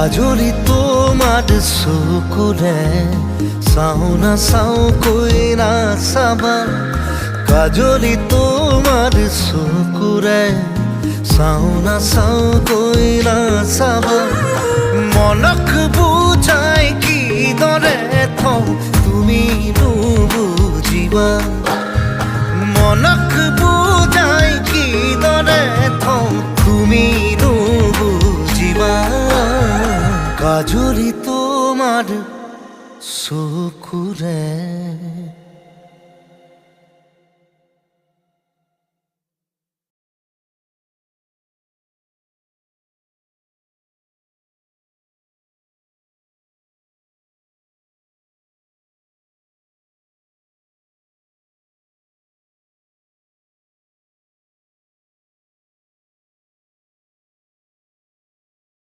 কাজলি তোমার চকুৰে চাওঁ না চাওঁ কৈ নাচাবা কাজলি তোমাৰ চকুৰে চাওঁ না চাওঁ কৈ নাচাবা মনক বুজাই কিদৰে থওঁ তুমি নুবুজিবা মনক বুজাই কিদৰে থওঁ তুমি নুবুজিবা কাজলি তোমার চকুৰে